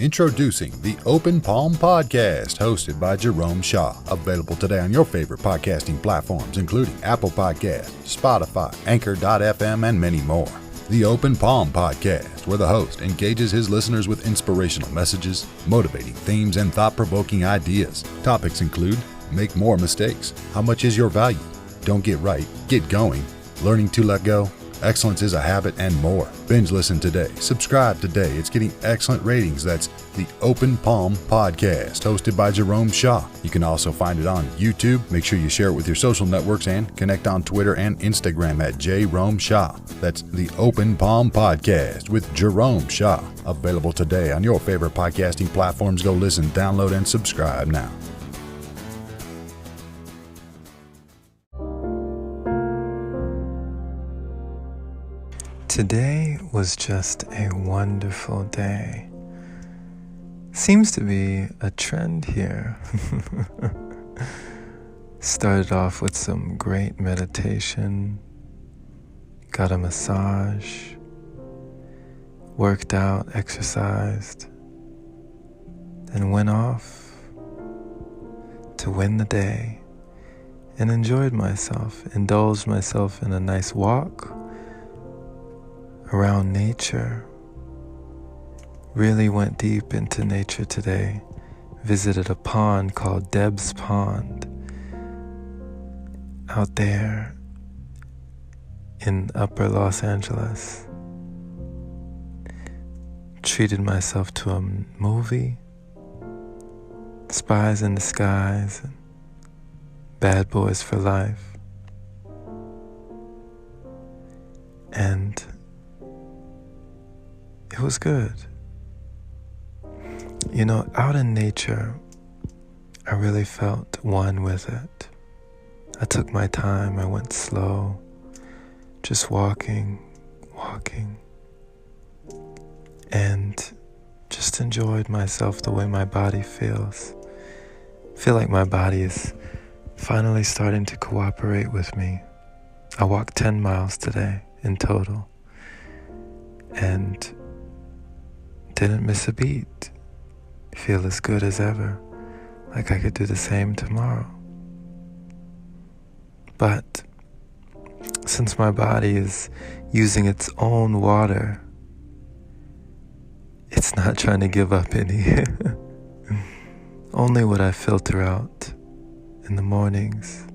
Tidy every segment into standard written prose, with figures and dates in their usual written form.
Introducing the Open Palm Podcast, hosted by Jerome Shaw. Available today on your favorite podcasting platforms, including Apple Podcasts, Spotify, Anchor.fm, and many more. The Open Palm Podcast, where the host engages his listeners with inspirational messages, motivating themes, and thought-provoking ideas. Topics include: make more mistakes, how much is your value, don't get right, get going, learning to let go, excellence is a habit, and more. Binge listen today. Subscribe today. It's getting excellent ratings. That's the Open Palm Podcast, hosted by Jerome Shaw. You can also find it on YouTube. Make sure you share it with your social networks and connect on Twitter and Instagram at Jerome Shaw. That's the Open Palm Podcast with Jerome Shaw. Available today on your favorite podcasting platforms. Go listen, download, and subscribe now. Today was just a wonderful day. Seems to be a trend here. Started off with some great meditation, got a massage, worked out, exercised, then went off to win the day and enjoyed myself, indulged myself in a nice walk around nature. Really went deep into nature today. Visited a pond called Deb's Pond out there in upper Los Angeles. Treated myself to a movie, Spies in Disguise, and Bad Boys for Life. And it was good. You know, out in nature, I really felt one with it. I took my time, I went slow, just walking, and just enjoyed myself the way my body feels. Feel like my body is finally starting to cooperate with me. I walked 10 miles today in total, and didn't miss a beat. Feel as good as ever, like I could do the same tomorrow. But since my body is using its own water, it's not trying to give up any. Only what I filter out in the mornings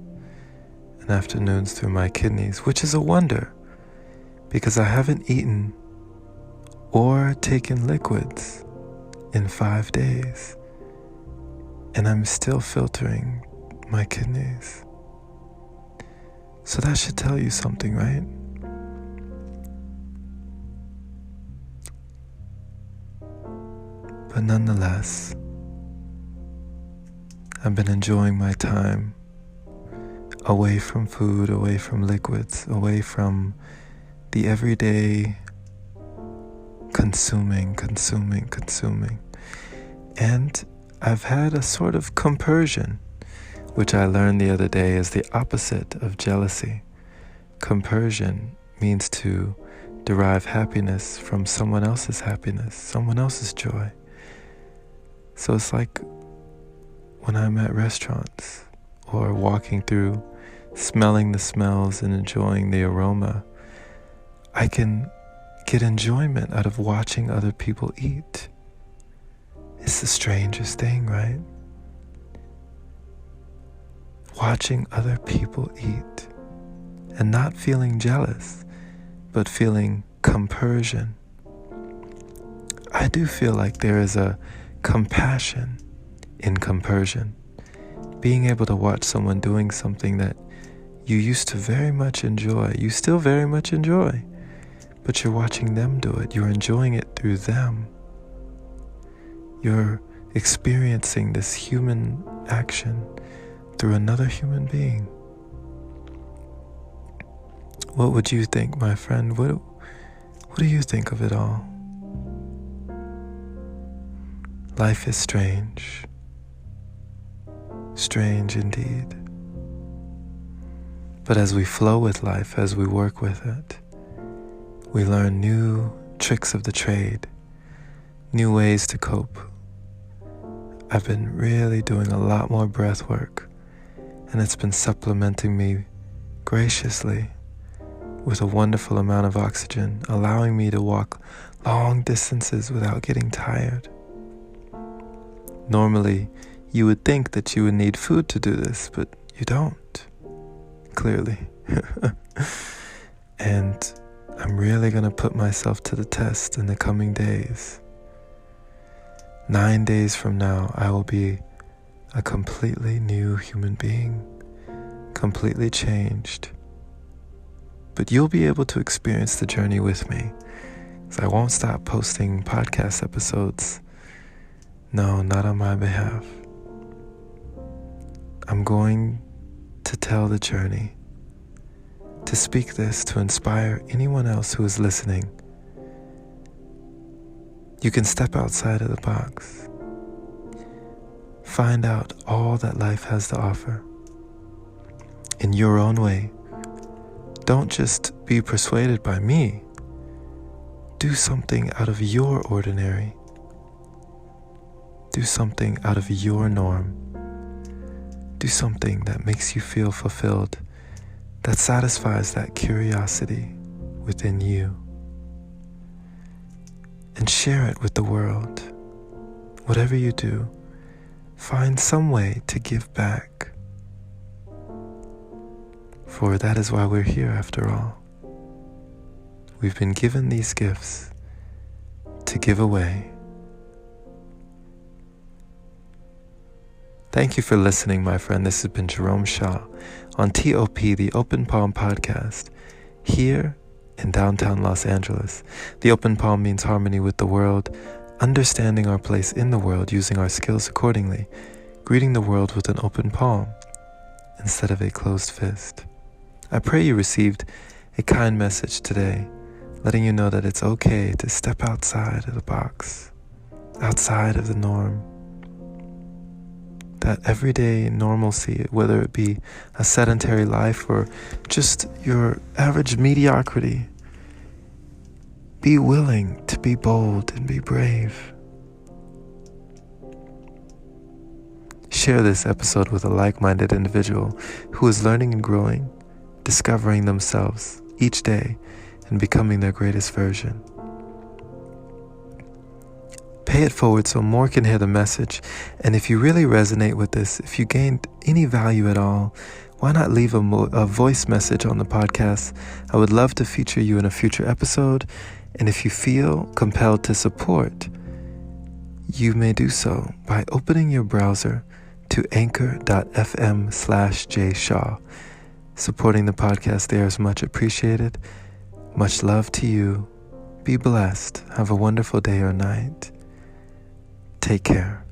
and afternoons through my kidneys, which is a wonder, because I haven't eaten or taken liquids in 5 days, and I'm still filtering my kidneys. So that should tell you something, right? But nonetheless, I've been enjoying my time away from food, away from liquids, away from the everyday consuming. And I've had a sort of compersion, which I learned the other day is the opposite of jealousy. Compersion means to derive happiness from someone else's happiness, someone else's joy. So it's like when I'm at restaurants or walking through, smelling the smells and enjoying the aroma, I can get enjoyment out of watching other people eat. It's the strangest thing, right? Watching other people eat and not feeling jealous, but feeling compersion. I do feel like there is a compassion in compersion. Being able to watch someone doing something that you used to very much enjoy, you still very much enjoy, but you're watching them do it. You're enjoying it through them. You're experiencing this human action through another human being. What would you think, my friend? What do you think of it all? Life is strange. Strange indeed. But as we flow with life, as we work with it, we learn new tricks of the trade, new ways to cope. I've been really doing a lot more breath work, and it's been supplementing me graciously with a wonderful amount of oxygen, allowing me to walk long distances without getting tired. Normally, you would think that you would need food to do this, but you don't, clearly. And I'm really going to put myself to the test in the coming days. 9 days from now, I will be a completely new human being, completely changed. But you'll be able to experience the journey with me, because I won't stop posting podcast episodes. No, not on my behalf. I'm going to tell the journey, to speak this to inspire anyone else who is listening. You can step outside of the box. Find out all that life has to offer in your own way. Don't just be persuaded by me. Do something out of your ordinary. Do something out of your norm. Do something that makes you feel fulfilled, that satisfies that curiosity within you. And share it with the world. Whatever you do, find some way to give back. For that is why we're here after all. We've been given these gifts to give away. Thank you for listening, my friend. This has been Jerome Shaw on TOP, the Open Palm Podcast, here in downtown Los Angeles. The open palm means harmony with the world, understanding our place in the world, using our skills accordingly, greeting the world with an open palm instead of a closed fist. I pray you received a kind message today, letting you know that it's okay to step outside of the box, outside of the norm. That everyday normalcy, whether it be a sedentary life or just your average mediocrity, be willing to be bold and be brave. Share this episode with a like-minded individual who is learning and growing, discovering themselves each day and becoming their greatest version. Pay it forward so more can hear the message. And if you really resonate with this, if you gained any value at all, why not leave a voice message on the podcast? I would love to feature you in a future episode. And if you feel compelled to support, you may do so by opening your browser to anchor.fm/jshaw. Supporting the podcast there is much appreciated. Much love to you. Be blessed. Have a wonderful day or night. Take care.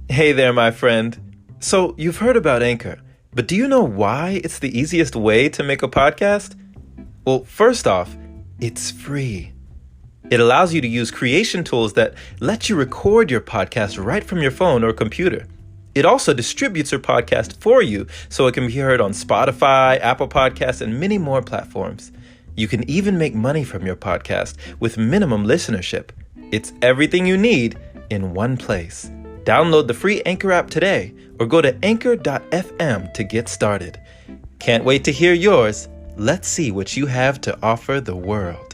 Hey there, my friend. So you've heard about Anchor, but do you know why it's the easiest way to make a podcast? Well, first off, it's free. It allows you to use creation tools that let you record your podcast right from your phone or computer. It also distributes your podcast for you so it can be heard on Spotify, Apple Podcasts, and many more platforms. You can even make money from your podcast with minimum listenership. It's everything you need in one place. Download the free Anchor app today or go to anchor.fm to get started. Can't wait to hear yours. Let's see what you have to offer the world.